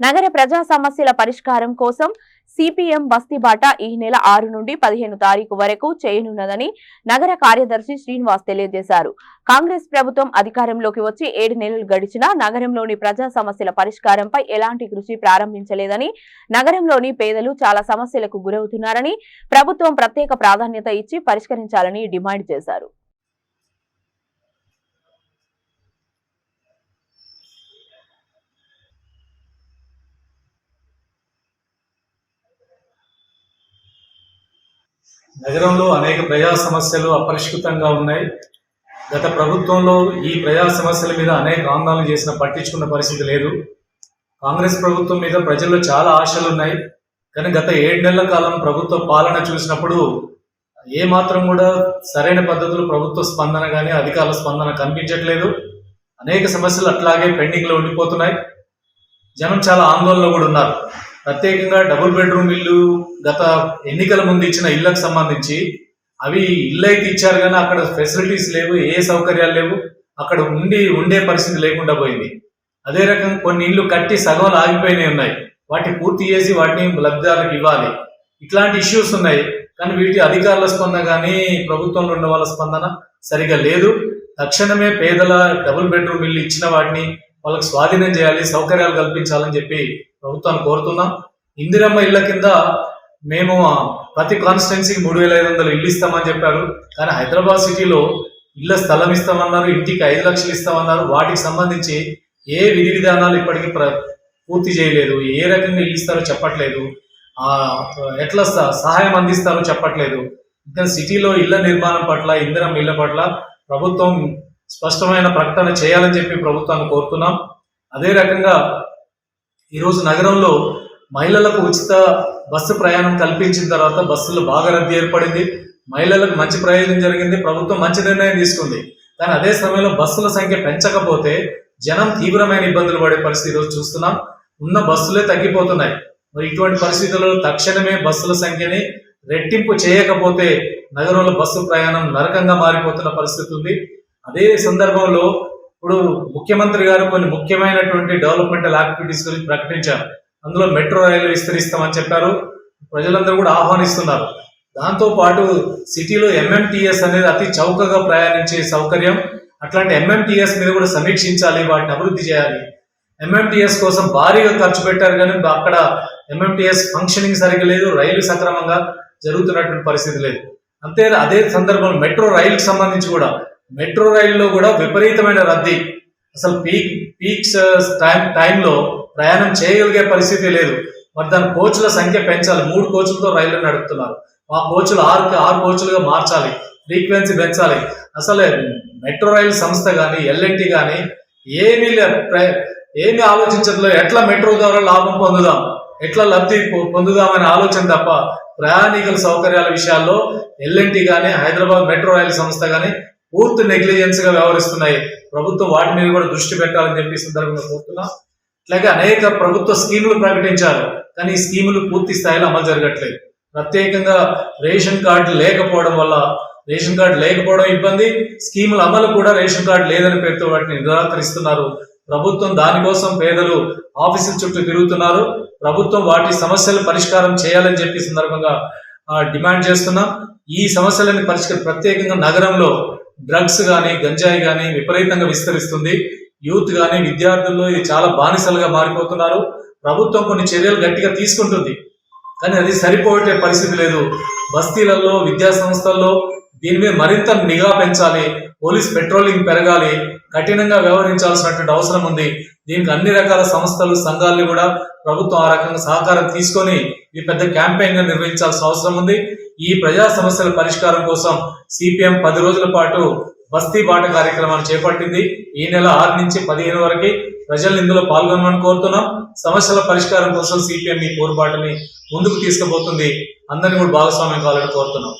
నగర ప్రజా సమస్యల పరిష్కారం కోసం సిపిఎం బస్తీబాట ఈ నెల 6 నుండి 15 తారీఖు వరకు చేయనున్నదని నగర కార్యదర్శి శ్రీనివాస్ తెలియజేశారు. కాంగ్రెస్ ప్రభుత్వం అధికారంలోకి వచ్చి 7 నెలలు గడిచినా నగరంలోని ప్రజా సమస్యల పరిష్కారంపై ఎలాంటి కృషి ప్రారంభించలేదని, నగరంలోని పేదలు చాలా సమస్యలకు గురవుతున్నారని, ప్రభుత్వం ప్రత్యేక ప్రాధాన్యత ఇచ్చి పరిష్కరించాలని డిమాండ్ చేశారు. నగరంలో అనేక ప్రజా సమస్యలు అపరిష్కృతంగా ఉన్నాయి. గత ప్రభుత్వంలో ఈ ప్రజా సమస్యల మీద అనేక ఆందోళన చేసిన పట్టించుకున్న పరిస్థితి లేదు. కాంగ్రెస్ ప్రభుత్వం మీద ప్రజల్లో చాలా ఆశలు ఉన్నాయి. కానీ గత 7 నెలల కాలం ప్రభుత్వ పాలన చూసినప్పుడు ఏమాత్రం కూడా సరైన పద్ధతులు ప్రభుత్వ స్పందన కానీ అధికారుల స్పందన కనిపించట్లేదు. అనేక సమస్యలు అట్లాగే పెండింగ్లో ఉండిపోతున్నాయి. జనం చాలా ఆందోళనలో కూడా ఉన్నారు. ప్రత్యేకంగా డబుల్ బెడ్రూమ్ ఇల్లు గత ఎన్నికల ముందు ఇచ్చిన ఇళ్లకు సంబంధించి అవి ఇల్లు అయితే ఇచ్చారు కానీ అక్కడ ఫెసిలిటీస్ లేవు, ఏ సౌకర్యాలు లేవు, అక్కడ ఉండే పరిస్థితి లేకుండా పోయింది. అదే రకంగా కొన్ని ఇళ్లు కట్టి సగం ఆగిపోయినాయి ఉన్నాయి. వాటిని పూర్తి చేసి వాటిని లబ్ధిదారులకు ఇవ్వాలి. ఇట్లాంటి ఇష్యూస్ ఉన్నాయి. కానీ వీటి అధికారుల స్పందన కానీ ప్రభుత్వంలో ఉన్న వాళ్ళ స్పందన సరిగా లేదు. తక్షణమే పేదల డబుల్ బెడ్రూమ్ ఇల్లు ఇచ్చిన వాటిని వాళ్ళకి స్వాధీనం చేయాలి, సౌకర్యాలు కల్పించాలని చెప్పి ప్రభుత్వాన్ని కోరుతున్నాం. ఇందిరమ్మ ఇళ్ల కింద మేము ప్రతి కాన్స్టిట్యున్సీకి 3,500 ఇల్లు ఇస్తామని చెప్పారు. కానీ హైదరాబాద్ సిటీలో ఇళ్ల స్థలం ఇస్తామన్నారు, ఇంటికి 5 లక్షలు ఇస్తామన్నారు. వాటికి సంబంధించి ఏ విధి విధానాలు ఇప్పటికీ పూర్తి చేయలేదు. ఏ రకంగా ఇల్లు ఇస్తారో చెప్పట్లేదు, ఎట్లా సహాయం అందిస్తారో చెప్పట్లేదు. ఇంకా సిటీలో ఇళ్ల నిర్మాణం పట్ల, ఇందిరమ్మ ఇళ్ల పట్ల ప్రభుత్వం స్పష్టమైన ప్రకటన చేయాలని చెప్పి ప్రభుత్వాన్ని కోరుతున్నాం. అదే రకంగా ఈరోజు నగరంలో మహిళలకు ఉచిత బస్సు ప్రయాణం కల్పించిన తర్వాత బస్సులు బాగా రద్దీ ఏర్పడింది. మహిళలకు మంచి ప్రయోజనం జరిగింది. ప్రభుత్వం మంచి నిర్ణయం తీసుకుంది. కానీ అదే సమయంలో బస్సుల సంఖ్య పెంచకపోతే జనం తీవ్రమైన ఇబ్బందులు పడే పరిస్థితి ఈరోజు చూస్తున్నాం. ఉన్న బస్సులే తగ్గిపోతున్నాయి. మరి ఇటువంటి పరిస్థితుల్లో తక్షణమే బస్సుల సంఖ్యని రెట్టింపు చేయకపోతే నగరంలో బస్సు ప్రయాణం నరకంగా మారిపోతున్న పరిస్థితి ఉంది. అదే సందర్భంలో ఇప్పుడు ముఖ్యమంత్రి గారు కొన్ని ముఖ్యమైనటువంటి డెవలప్మెంటల్ యాక్టివిటీస్ గురించి ప్రకటించారు. అందులో మెట్రో రైలు విస్తరిస్తామని చెప్పారు. ప్రజలందరూ కూడా ఆహ్వానిస్తున్నారు. దాంతో పాటు సిటీలో ఎంఎంటీఎస్ అనేది అతి చౌకగా ప్రయాణించే సౌకర్యం. అట్లాంటి ఎంఎంటీఎస్ మీద కూడా సమీక్షించాలి, వాటిని అభివృద్ధి చేయాలి. ఎంఎంటీఎస్ కోసం భారీగా ఖర్చు పెట్టారు కానీ అక్కడ ఎంఎంటీఎస్ ఫంక్షనింగ్ సరిగ్గా లేదు, రైలు సక్రమంగా జరుగుతున్నటువంటి పరిస్థితి లేదు. అదే సందర్భంలో మెట్రో రైలుకి సంబంధించి కూడా మెట్రో రైల్లో కూడా విపరీతమైన రద్దీ. అసలు పీక్స్ టైంలో ప్రయాణం చేయగలిగే పరిస్థితి లేదు. మరి దాని కోచ్ల సంఖ్య పెంచాలి. 3 కోచ్లతో రైళ్లు నడుపుతున్నారు. ఆ కోచ్లు 6 కోచ్లుగా మార్చాలి, ఫ్రీక్వెన్సీ పెంచాలి. అసలు మెట్రో రైలు సంస్థ కానీ ఎల్ఎన్టీ కానీ ఏమీ ఆలోచించట్లేదు. ఎట్లా మెట్రో ద్వారా లాభం పొందుదాం, ఎట్లా లబ్ధి పొందుదామనే ఆలోచన తప్ప ప్రయాణికుల సౌకర్యాల విషయాల్లో ఎల్ఎన్టీ కానీ హైదరాబాద్ మెట్రో రైలు సంస్థ కానీ పూర్తి నెగ్లిజెన్స్ గా వ్యవహరిస్తున్నాయి. ప్రభుత్వం వాటి మీద కూడా దృష్టి పెట్టాలని చెప్పి సందర్భంగా కోరుతున్నాం. ఇట్లాగే అనేక ప్రభుత్వ స్కీములు ప్రకటించారు, కానీ ఈ స్కీములు పూర్తి స్థాయిలో అమలు జరగట్లేదు. ప్రత్యేకంగా రేషన్ కార్డు లేకపోవడం వల్ల, రేషన్ కార్డు లేకపోవడం ఇబ్బంది, స్కీముల అమలు కూడా రేషన్ కార్డు లేదని పేరుతో వాటిని నిరాకరిస్తున్నారు. ప్రభుత్వం దానికోసం పేదలు ఆఫీసుల చుట్టూ తిరుగుతున్నారు. ప్రభుత్వం వాటి సమస్యలు పరిష్కారం చేయాలని చెప్పి సందర్భంగా డిమాండ్ చేస్తున్నాం. ఈ సమస్యలని ప్రత్యేకంగా నగరంలో డ్రగ్స్ కానీ గంజాయి కానీ విపరీతంగా విస్తరిస్తుంది. యూత్ కానీ విద్యార్థుల్లో ఇది చాలా బానిసలుగా మారిపోతున్నారు. ప్రభుత్వం కొన్ని చర్యలు గట్టిగా తీసుకుంటుంది, కానీ అది సరిపోయే పరిస్థితి లేదు. బస్తీలలో, విద్యా సంస్థల్లో దీని మీద మరింత నిఘా పెంచాలి. పోలీస్ పెట్రోలింగ్ పెరగాలి, కఠినంగా వ్యవహరించాల్సినటువంటి అవసరం ఉంది. దీనికి అన్ని రకాల సంస్థలు, సంఘాలను కూడా ప్రభుత్వం ఆ రకంగా సహకారం తీసుకొని ఈ పెద్ద క్యాంపెయిన్ గా నిర్వహించాల్సిన అవసరం ఉంది. ఈ ప్రజా సమస్యల పరిష్కారం కోసం సిపిఎం 10 రోజుల పాటు బస్తీ బాట కార్యక్రమాన్ని చేపట్టింది. ఈ నెల 6 నుంచి 15 వరకు ప్రజలు ఇందులో పాల్గొనమని కోరుతున్నాం. సమస్యల పరిష్కారం కోసం సిపిఎం ఈ పోరుబాటని ముందుకు తీసుకుపోతుంది. అందరినీ కూడా భాగస్వామ్యం కావాలని కోరుతున్నాం.